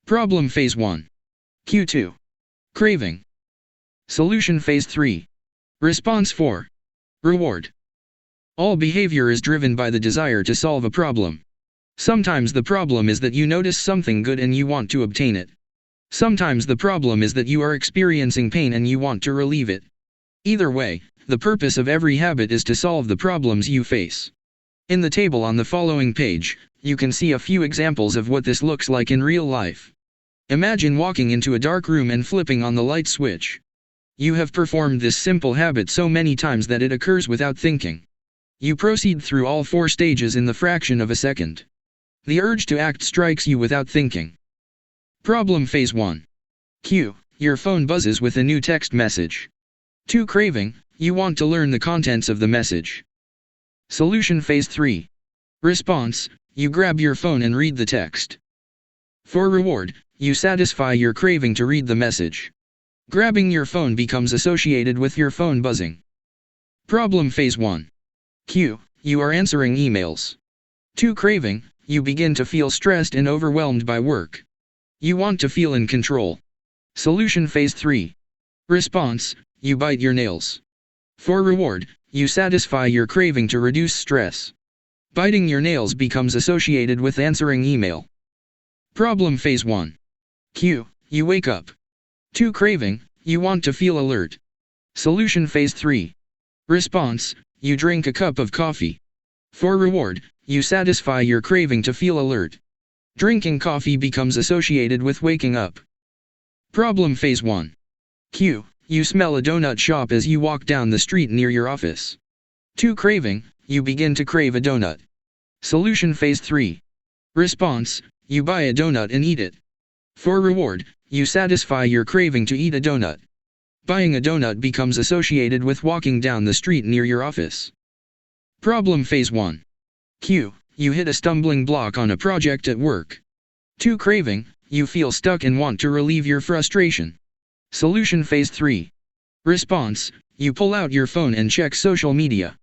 Problem Phase 1. Q2. Craving. Solution Phase 3. Response 4. Reward. All behavior is driven by the desire to solve a problem. Sometimes the problem is that you notice something good and you want to obtain it. Sometimes the problem is that you are experiencing pain and you want to relieve it. Either way, the purpose of every habit is to solve the problems you face. In the table on the following page, you can see a few examples of what this looks like in real life. Imagine walking into a dark room and flipping on the light switch. You have performed this simple habit so many times that it occurs without thinking. You proceed through all 4 stages in the fraction of a second. The urge to act strikes you without thinking. Problem Phase 1. Q. Your phone buzzes with a new text message. 2. Craving. You want to learn the contents of the message. Solution Phase 3. Response. You grab your phone and read the text. For reward, you satisfy your craving to read the message. Grabbing your phone becomes associated with your phone buzzing. Problem Phase 1. Q. You are answering emails. 2. Craving. You begin to feel stressed and overwhelmed by work. You want to feel in control. Solution Phase 3. Response. You bite your nails. For reward, you satisfy your craving to reduce stress. Biting your nails becomes associated with answering email. Problem Phase 1. Q. You wake up. 2. Craving. You want to feel alert. Solution Phase 3. Response. You drink a cup of coffee. For reward, you satisfy your craving to feel alert. Drinking coffee becomes associated with waking up. Problem Phase 1. Q. You smell a donut shop as you walk down the street near your office. 2. Craving. You begin to crave a donut. Solution Phase 3. Response. You buy a donut and eat it. For reward, you satisfy your craving to eat a donut. Buying a donut becomes associated with walking down the street near your office. Problem Phase 1. Q. You hit a stumbling block on a project at work. 2. Craving. You feel stuck and want to relieve your frustration. Solution Phase 3. Response. You pull out your phone and check social media.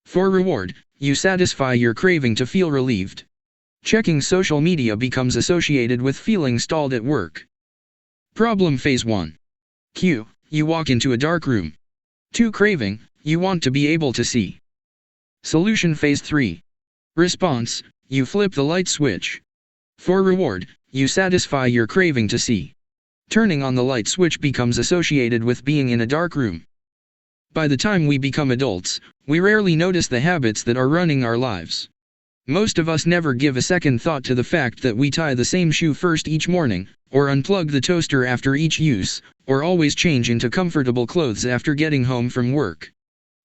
For reward, you satisfy your craving to feel relieved. Checking social media becomes associated with feeling stalled at work. Problem Phase 1. Q. You walk into a dark room. 2. Craving. You want to be able to see. Solution Phase 3. Response. You flip the light switch. For reward, you satisfy your craving to see. Turning on the light switch becomes associated with being in a dark room. By the time we become adults, we rarely notice the habits that are running our lives. Most of us never give a second thought to the fact that we tie the same shoe first each morning, or unplug the toaster after each use, or always change into comfortable clothes after getting home from work.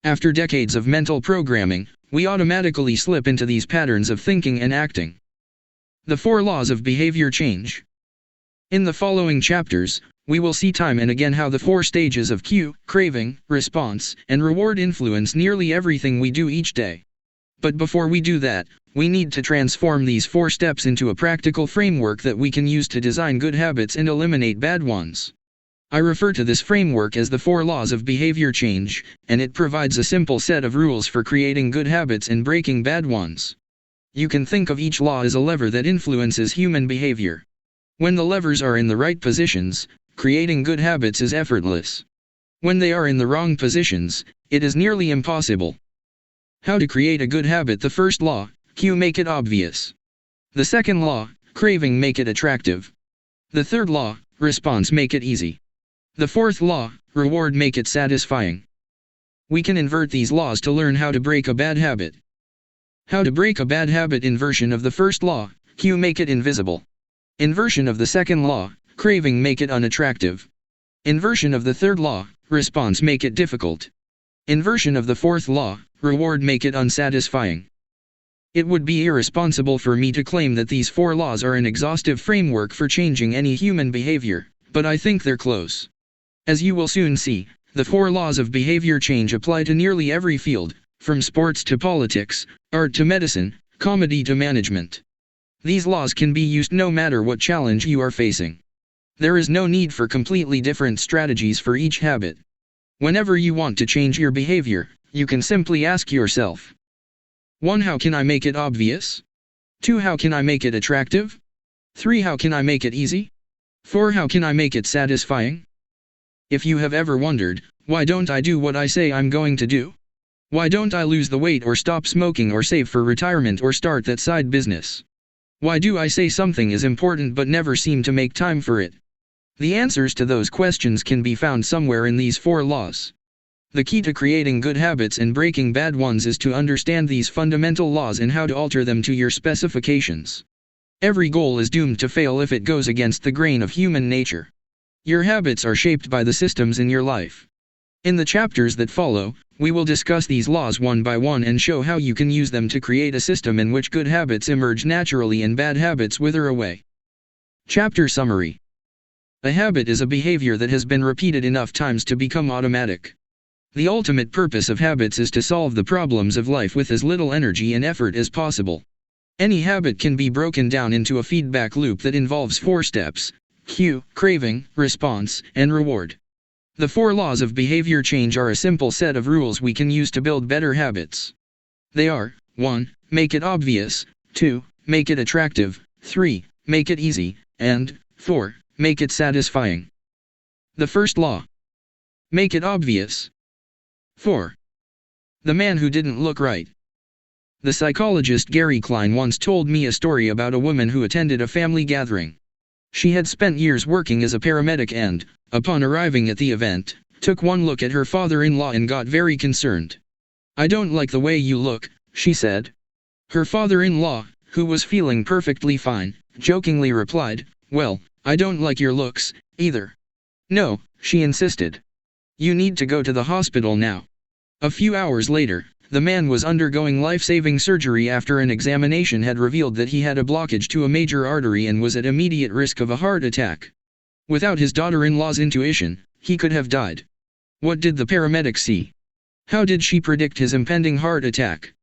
After decades of mental programming, we automatically slip into these patterns of thinking and acting. The 4 laws of behavior change. In the following chapters, we will see time and again how the 4 stages of Q, craving, response, and reward influence nearly everything we do each day. But before we do that, we need to transform these 4 steps into a practical framework that we can use to design good habits and eliminate bad ones. I refer to this framework as the 4 laws of behavior change, and it provides a simple set of rules for creating good habits and breaking bad ones. You can think of each law as a lever that influences human behavior. When the levers are in the right positions, creating good habits is effortless. When they are in the wrong positions, it is nearly impossible. How to create a good habit? The first law, Q, make it obvious. The second law, craving, make it attractive. The third law, response, make it easy. The fourth law, reward, make it satisfying. We can invert these laws to learn how to break a bad habit. How to break a bad habit: inversion of the first law, Q, make it invisible. Inversion of the second law, craving, make it unattractive. Inversion of the third law, response, make it difficult. Inversion of the fourth law, reward, make it unsatisfying. It would be irresponsible for me to claim that these 4 laws are an exhaustive framework for changing any human behavior, but I think they're close. As you will soon see, the 4 laws of behavior change apply to nearly every field, from sports to politics, art to medicine, comedy to management. These laws can be used no matter what challenge you are facing. There is no need for completely different strategies for each habit. Whenever you want to change your behavior, you can simply ask yourself: 1. How can I make it obvious? 2. How can I make it attractive? 3. How can I make it easy? 4. How can I make it satisfying? If you have ever wondered, why don't I do what I say I'm going to do? Why don't I lose the weight or stop smoking or save for retirement or start that side business? Why do I say something is important but never seem to make time for it? The answers to those questions can be found somewhere in these 4 laws. The key to creating good habits and breaking bad ones is to understand these fundamental laws and how to alter them to your specifications. Every goal is doomed to fail if it goes against the grain of human nature. Your habits are shaped by the systems in your life. In the chapters that follow, we will discuss these laws one by one and show how you can use them to create a system in which good habits emerge naturally and bad habits wither away. Chapter Summary. A habit is a behavior that has been repeated enough times to become automatic. The ultimate purpose of habits is to solve the problems of life with as little energy and effort as possible. Any habit can be broken down into a feedback loop that involves 4 steps: cue, craving, response, and reward. The 4 laws of behavior change are a simple set of rules we can use to build better habits. They are: 1. Make it obvious, 2. Make it attractive, 3. Make it easy, and 4. Make it satisfying. The first law. Make it obvious. 4. The man who didn't look right. The psychologist Gary Klein once told me a story about a woman who attended a family gathering. She had spent years working as a paramedic and, upon arriving at the event, took one look at her father-in-law and got very concerned. "I don't like the way you look," she said. Her father-in-law, who was feeling perfectly fine, jokingly replied, "Well, I don't like your looks, either." "No," she insisted. "You need to go to the hospital now." A few hours later, the man was undergoing life-saving surgery after an examination had revealed that he had a blockage to a major artery and was at immediate risk of a heart attack. Without his daughter-in-law's intuition, he could have died. What did the paramedic see? How did she predict his impending heart attack?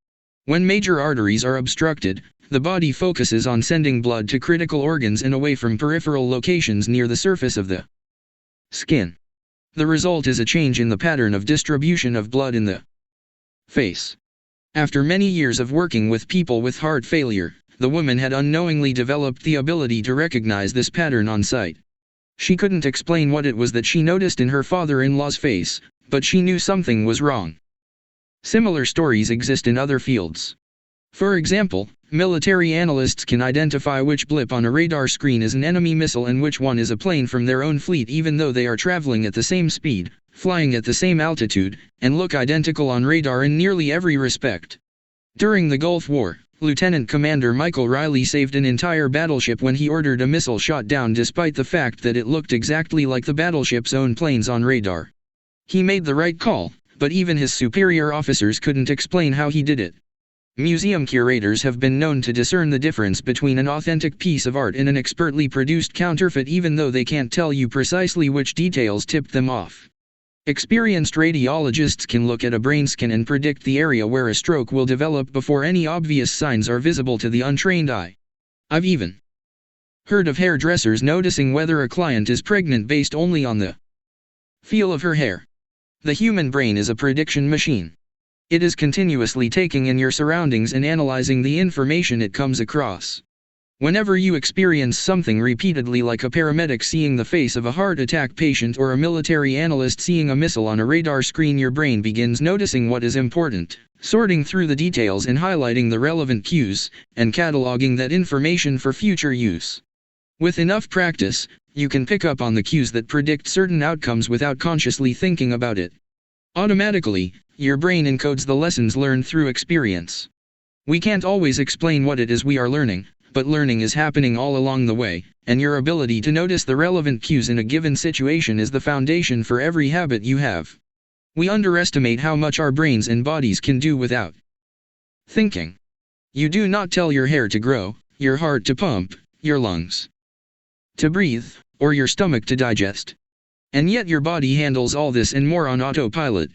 When major arteries are obstructed, the body focuses on sending blood to critical organs and away from peripheral locations near the surface of the skin. The result is a change in the pattern of distribution of blood in the face. After many years of working with people with heart failure, the woman had unknowingly developed the ability to recognize this pattern on sight. She couldn't explain what it was that she noticed in her father-in-law's face, but she knew something was wrong. Similar stories exist in other fields. For example, military analysts can identify which blip on a radar screen is an enemy missile and which one is a plane from their own fleet even though they are traveling at the same speed, flying at the same altitude, and look identical on radar in nearly every respect. During the Gulf War, Lieutenant Commander Michael Riley saved an entire battleship when he ordered a missile shot down despite the fact that it looked exactly like the battleship's own planes on radar. He made the right call, but even his superior officers couldn't explain how he did it. Museum curators have been known to discern the difference between an authentic piece of art and an expertly produced counterfeit even though they can't tell you precisely which details tipped them off. Experienced radiologists can look at a brain scan and predict the area where a stroke will develop before any obvious signs are visible to the untrained eye. I've even heard of hairdressers noticing whether a client is pregnant based only on the feel of her hair. The human brain is a prediction machine. It is continuously taking in your surroundings and analyzing the information it comes across. Whenever you experience something repeatedly like a paramedic seeing the face of a heart attack patient or a military analyst seeing a missile on a radar screen, your brain begins noticing what is important, sorting through the details and highlighting the relevant cues, and cataloging that information for future use. With enough practice, you can pick up on the cues that predict certain outcomes without consciously thinking about it. Automatically, your brain encodes the lessons learned through experience. We can't always explain what it is we are learning, but learning is happening all along the way, and your ability to notice the relevant cues in a given situation is the foundation for every habit you have. We underestimate how much our brains and bodies can do without thinking. You do not tell your hair to grow, your heart to pump, your lungs to breathe, or your stomach to digest. And yet your body handles all this and more on autopilot.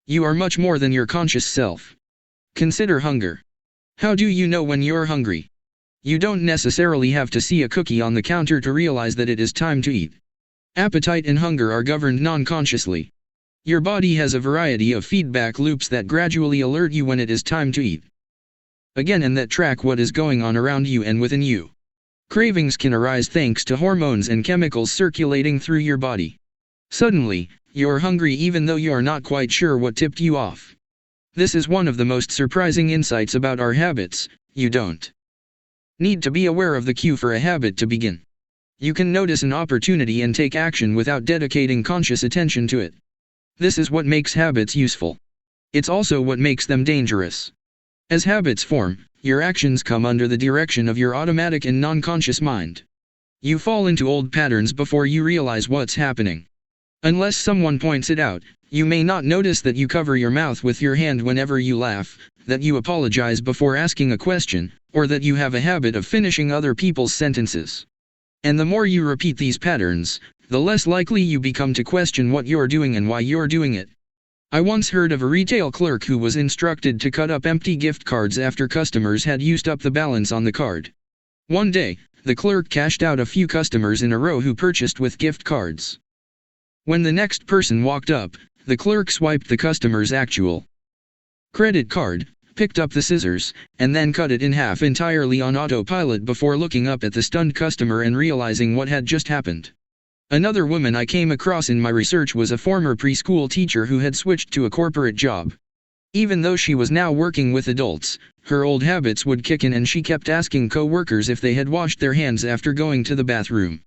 You are much more than your conscious self. Consider hunger. How do you know when you're hungry? You don't necessarily have to see a cookie on the counter to realize that it is time to eat. Appetite and hunger are governed non-consciously. Your body has a variety of feedback loops that gradually alert you when it is time to eat again and that track what is going on around you and within you. Cravings can arise thanks to hormones and chemicals circulating through your body. Suddenly, you're hungry even though you are not quite sure what tipped you off. This is one of the most surprising insights about our habits. You don't need to be aware of the cue for a habit to begin. You can notice an opportunity and take action without dedicating conscious attention to it. This is what makes habits useful. It's also what makes them dangerous. As habits form, your actions come under the direction of your automatic and non-conscious mind. You fall into old patterns before you realize what's happening. Unless someone points it out, you may not notice that you cover your mouth with your hand whenever you laugh, that you apologize before asking a question, or that you have a habit of finishing other people's sentences. And the more you repeat these patterns, the less likely you become to question what you're doing and why you're doing it. I once heard of a retail clerk who was instructed to cut up empty gift cards after customers had used up the balance on the card. One day, the clerk cashed out a few customers in a row who purchased with gift cards. When the next person walked up, the clerk swiped the customer's actual credit card, picked up the scissors, and then cut it in half entirely on autopilot before looking up at the stunned customer and realizing what had just happened. Another woman I came across in my research was a former preschool teacher who had switched to a corporate job. Even though she was now working with adults, her old habits would kick in and she kept asking co-workers if they had washed their hands after going to the bathroom.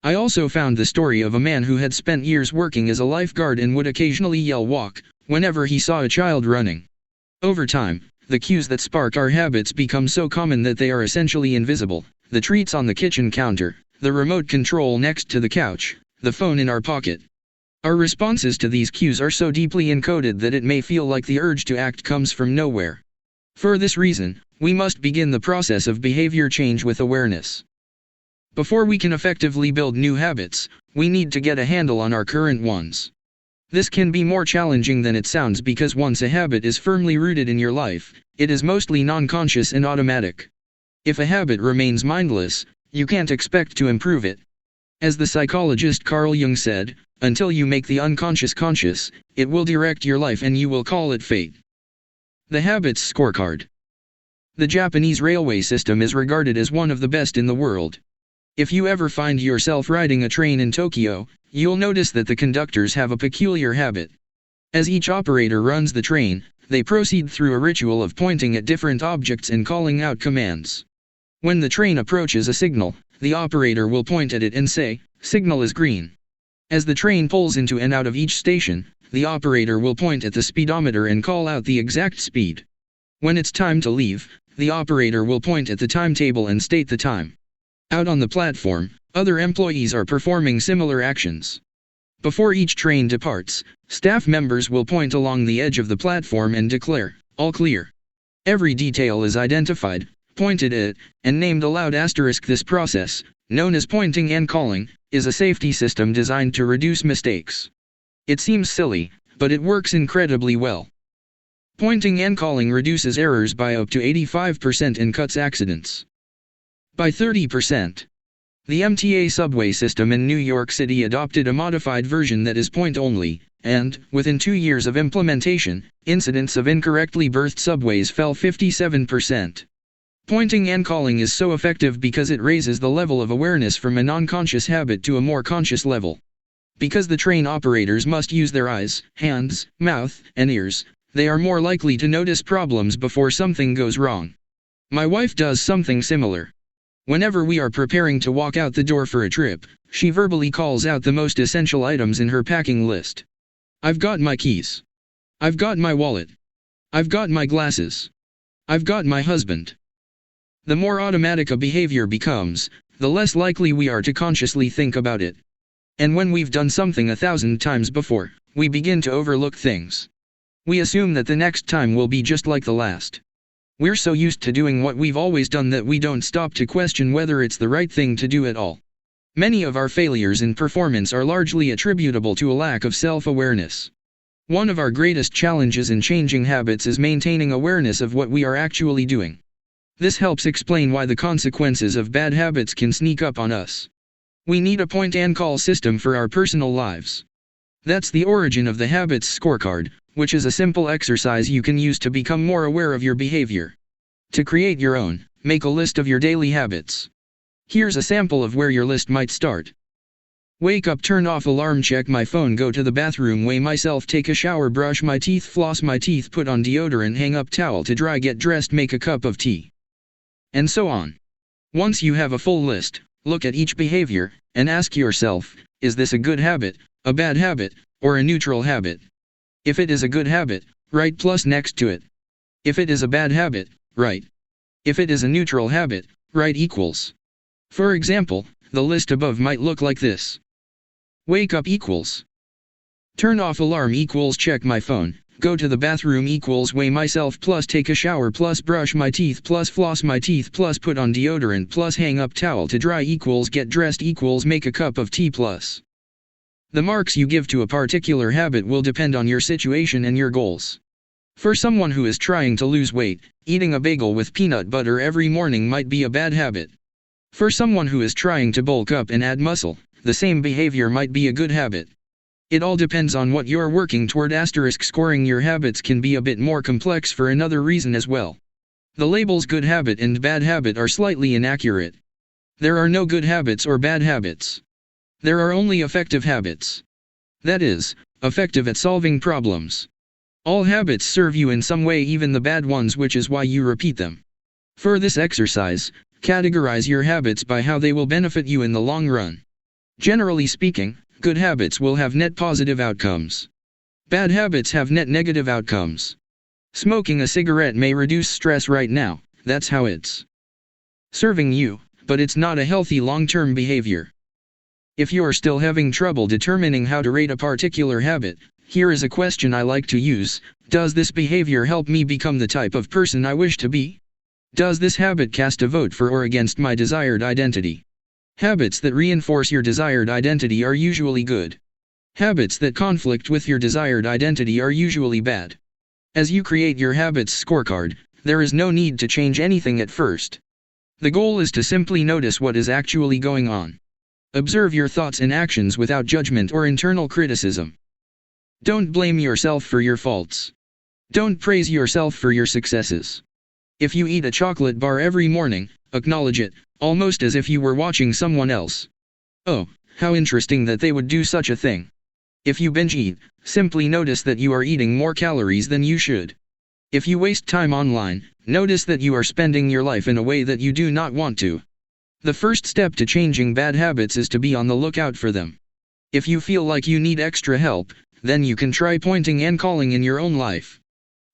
I also found the story of a man who had spent years working as a lifeguard and would occasionally yell "walk" whenever he saw a child running. Over time, the cues that spark our habits become so common that they are essentially invisible. The treats on the kitchen counter, the remote control next to the couch, the phone in our pocket. Our responses to these cues are so deeply encoded that it may feel like the urge to act comes from nowhere. For this reason, we must begin the process of behavior change with awareness. Before we can effectively build new habits, we need to get a handle on our current ones. This can be more challenging than it sounds because once a habit is firmly rooted in your life, it is mostly non-conscious and automatic. If a habit remains mindless, you can't expect to improve it. As the psychologist Carl Jung said, until you make the unconscious conscious, it will direct your life and you will call it fate. The Habits Scorecard. The Japanese railway system is regarded as one of the best in the world. If you ever find yourself riding a train in Tokyo, you'll notice that the conductors have a peculiar habit. As each operator runs the train, they proceed through a ritual of pointing at different objects and calling out commands. When the train approaches a signal, the operator will point at it and say, "Signal is green." As the train pulls into and out of each station, the operator will point at the speedometer and call out the exact speed. When it's time to leave, the operator will point at the timetable and state the time. Out on the platform, other employees are performing similar actions. Before each train departs, staff members will point along the edge of the platform and declare, "All clear." Every detail is identified, pointed at, and named aloud. This process, known as pointing and calling, is a safety system designed to reduce mistakes. It seems silly, but it works incredibly well. Pointing and calling reduces errors by up to 85% and cuts accidents by 30%. The MTA subway system in New York City adopted a modified version that is point-only, and, within 2 years of implementation, incidents of incorrectly berthed subways fell 57%. Pointing and calling is so effective because it raises the level of awareness from a non-conscious habit to a more conscious level. Because the train operators must use their eyes, hands, mouth, and ears, they are more likely to notice problems before something goes wrong. My wife does something similar. Whenever we are preparing to walk out the door for a trip, she verbally calls out the most essential items in her packing list. "I've got my keys. I've got my wallet. I've got my glasses. I've got my husband." The more automatic a behavior becomes, the less likely we are to consciously think about it. And when we've done something 1,000 times before, we begin to overlook things. We assume that the next time will be just like the last. We're so used to doing what we've always done that we don't stop to question whether it's the right thing to do at all. Many of our failures in performance are largely attributable to a lack of self-awareness. One of our greatest challenges in changing habits is maintaining awareness of what we are actually doing. This helps explain why the consequences of bad habits can sneak up on us. We need a point-and-call system for our personal lives. That's the origin of the Habits Scorecard, which is a simple exercise you can use to become more aware of your behavior. To create your own, make a list of your daily habits. Here's a sample of where your list might start. Wake up, turn off alarm, check my phone, go to the bathroom, weigh myself, take a shower, brush my teeth, floss my teeth, put on deodorant, hang up towel to dry, get dressed, make a cup of tea. And so on. Once you have a full list, look at each behavior, and ask yourself, is this a good habit, a bad habit, or a neutral habit? If it is a good habit, write plus next to it. If it is a bad habit, write. If it is a neutral habit, write equals. For example, the list above might look like this. Wake up equals. Turn off alarm equals check my phone, go to the bathroom equals weigh myself plus take a shower plus brush my teeth plus floss my teeth plus put on deodorant plus hang up towel to dry equals get dressed equals make a cup of tea plus. The marks you give to a particular habit will depend on your situation and your goals. For someone who is trying to lose weight, eating a bagel with peanut butter every morning might be a bad habit. For someone who is trying to bulk up and add muscle, the same behavior might be a good habit. It all depends on what you're working toward. Scoring your habits can be a bit more complex for another reason as well. The labels good habit and bad habit are slightly inaccurate. There are no good habits or bad habits. There are only effective habits. That is, effective at solving problems. All habits serve you in some way, even the bad ones, which is why you repeat them. For this exercise, categorize your habits by how they will benefit you in the long run. Generally speaking, good habits will have net positive outcomes. Bad habits have net negative outcomes. Smoking a cigarette may reduce stress right now, that's how it's serving you, but it's not a healthy long-term behavior. If you're still having trouble determining how to rate a particular habit, here is a question I like to use. Does this behavior help me become the type of person I wish to be? Does this habit cast a vote for or against my desired identity? Habits that reinforce your desired identity are usually good. Habits that conflict with your desired identity are usually bad. As you create your habits scorecard, there is no need to change anything at first. The goal is to simply notice what is actually going on. Observe your thoughts and actions without judgment or internal criticism. Don't blame yourself for your faults. Don't praise yourself for your successes. If you eat a chocolate bar every morning, acknowledge it, almost as if you were watching someone else. Oh, how interesting that they would do such a thing. If you binge eat, simply notice that you are eating more calories than you should. If you waste time online, notice that you are spending your life in a way that you do not want to. The first step to changing bad habits is to be on the lookout for them. If you feel like you need extra help, then you can try pointing and calling in your own life.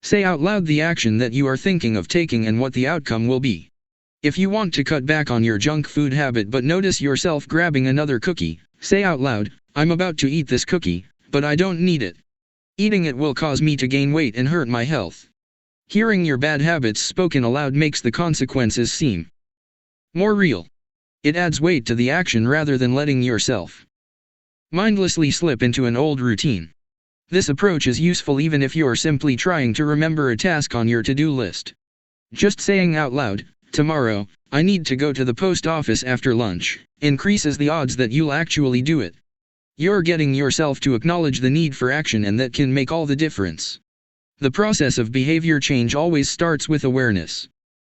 Say out loud the action that you are thinking of taking and what the outcome will be. If you want to cut back on your junk food habit but notice yourself grabbing another cookie, say out loud, I'm about to eat this cookie, but I don't need it. Eating it will cause me to gain weight and hurt my health. Hearing your bad habits spoken aloud makes the consequences seem more real. It adds weight to the action rather than letting yourself mindlessly slip into an old routine. This approach is useful even if you're simply trying to remember a task on your to-do list. Just saying out loud, tomorrow, I need to go to the post office after lunch, increases the odds that you'll actually do it. You're getting yourself to acknowledge the need for action, and that can make all the difference. The process of behavior change always starts with awareness.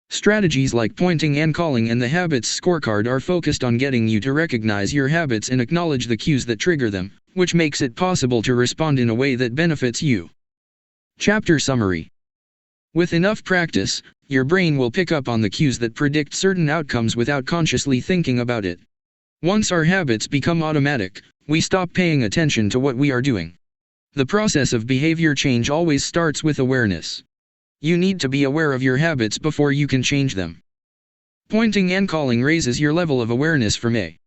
Strategies like pointing and calling and the habits scorecard are focused on getting you to recognize your habits and acknowledge the cues that trigger them, which makes it possible to respond in a way that benefits you. Chapter Summary. With enough practice, your brain will pick up on the cues that predict certain outcomes without consciously thinking about it. Once our habits become automatic, we stop paying attention to what we are doing. The process of behavior change always starts with awareness. You need to be aware of your habits before you can change them. Pointing and calling raises your level of awareness from a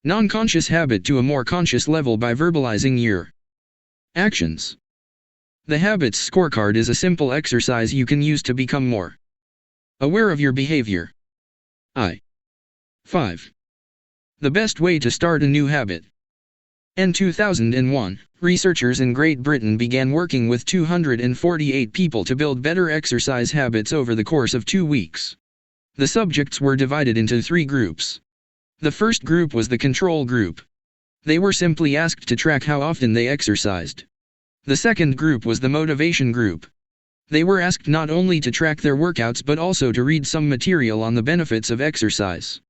non-conscious habit to a more conscious level by verbalizing your actions. The habits scorecard is a simple exercise you can use to become more aware of your behavior. 5. The best way to start a new habit. In 2001, researchers in Great Britain began working with 248 people to build better exercise habits over the course of 2 weeks. The subjects were divided into 3 groups. The first group was the control group. They were simply asked to track how often they exercised. The second group was the motivation group. They were asked not only to track their workouts but also to read some material on the benefits of exercise.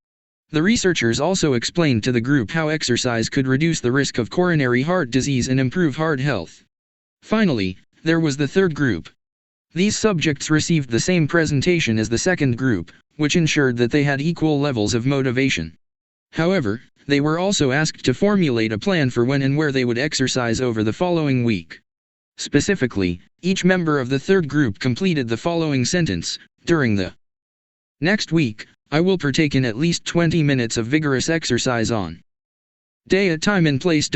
The researchers also explained to the group how exercise could reduce the risk of coronary heart disease and improve heart health. Finally, there was the third group. These subjects received the same presentation as the second group, which ensured that they had equal levels of motivation. However, they were also asked to formulate a plan for when and where they would exercise over the following week. Specifically, each member of the third group completed the following sentence: during the next week, I will partake in at least 20 minutes of vigorous exercise on day at time and place.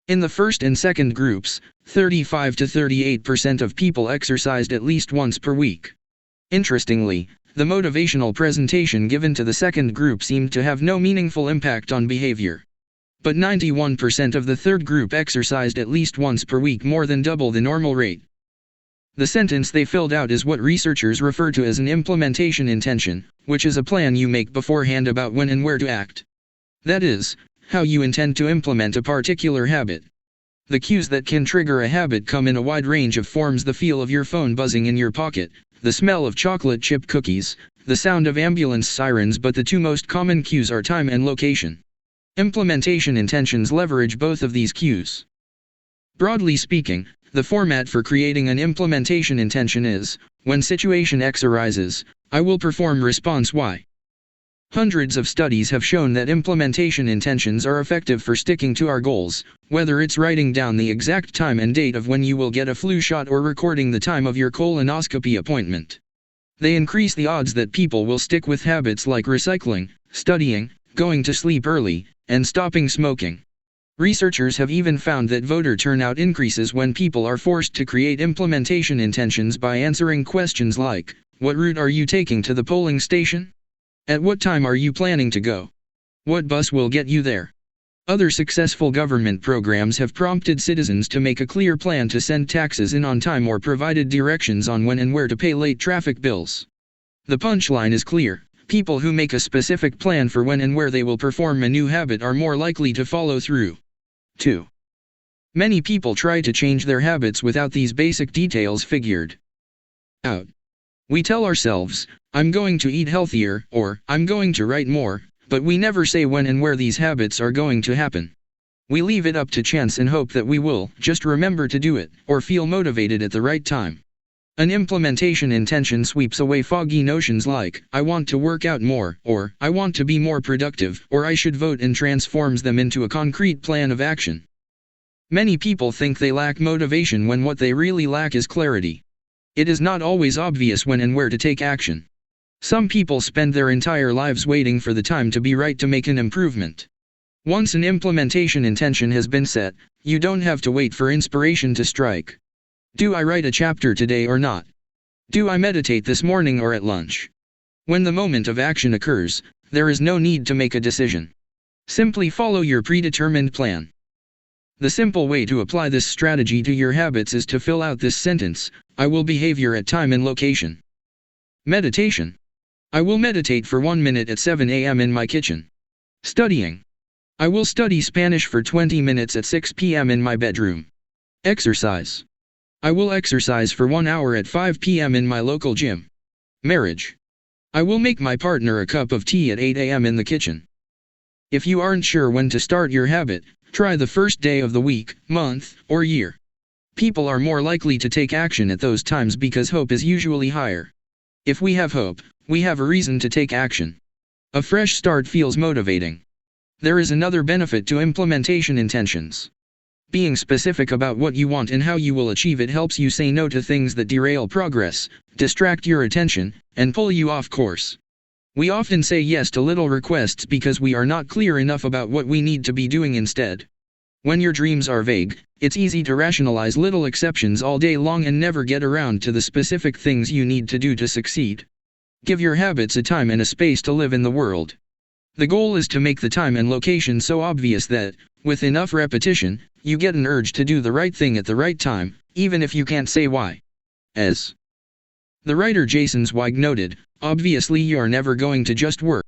In the first and second groups, 35 to 38% of people exercised at least once per week. Interestingly, the motivational presentation given to the second group seemed to have no meaningful impact on behavior. But 91% of the third group exercised at least once per week, more than double the normal rate. The sentence they filled out is what researchers refer to as an implementation intention, which is a plan you make beforehand about when and where to act. That is, how you intend to implement a particular habit. The cues that can trigger a habit come in a wide range of forms: the feel of your phone buzzing in your pocket, the smell of chocolate chip cookies, the sound of ambulance sirens, but the two most common cues are time and location. Implementation intentions leverage both of these cues. Broadly speaking, the format for creating an implementation intention is, when situation X arises, I will perform response Y. Hundreds of studies have shown that implementation intentions are effective for sticking to our goals, whether it's writing down the exact time and date of when you will get a flu shot or recording the time of your colonoscopy appointment. They increase the odds that people will stick with habits like recycling, studying, going to sleep early, and stopping smoking. Researchers have even found that voter turnout increases when people are forced to create implementation intentions by answering questions like, what route are you taking to the polling station? At what time are you planning to go? What bus will get you there? Other successful government programs have prompted citizens to make a clear plan to send taxes in on time or provided directions on when and where to pay late traffic bills. The punchline is clear: people who make a specific plan for when and where they will perform a new habit are more likely to follow through. 2. Many people try to change their habits without these basic details figured out. We tell ourselves, I'm going to eat healthier, or I'm going to write more, but we never say when and where these habits are going to happen. We leave it up to chance and hope that we will just remember to do it, or feel motivated at the right time. An implementation intention sweeps away foggy notions like, I want to work out more, or I want to be more productive, or I should vote, and transforms them into a concrete plan of action. Many people think they lack motivation when what they really lack is clarity. It is not always obvious when and where to take action. Some people spend their entire lives waiting for the time to be right to make an improvement. Once an implementation intention has been set, you don't have to wait for inspiration to strike. Do I write a chapter today or not? Do I meditate this morning or at lunch? When the moment of action occurs, there is no need to make a decision. Simply follow your predetermined plan. The simple way to apply this strategy to your habits is to fill out this sentence: I will behavior at time and location. Meditation. I will meditate for 1 minute at 7 a.m. in my kitchen. Studying. I will study Spanish for 20 minutes at 6 p.m. in my bedroom. Exercise. I will exercise for 1 hour at 5 p.m. in my local gym. Marriage. I will make my partner a cup of tea at 8 a.m. in the kitchen. If you aren't sure when to start your habit, try the first day of the week, month, or year. People are more likely to take action at those times because hope is usually higher. If we have hope, we have a reason to take action. A fresh start feels motivating. There is another benefit to implementation intentions. Being specific about what you want and how you will achieve it helps you say no to things that derail progress, distract your attention, and pull you off course. We often say yes to little requests because we are not clear enough about what we need to be doing instead. When your dreams are vague, it's easy to rationalize little exceptions all day long and never get around to the specific things you need to do to succeed. Give your habits a time and a space to live in the world. The goal is to make the time and location so obvious that, with enough repetition, you get an urge to do the right thing at the right time, even if you can't say why. As the writer Jason Zweig noted, obviously you're never going to just work.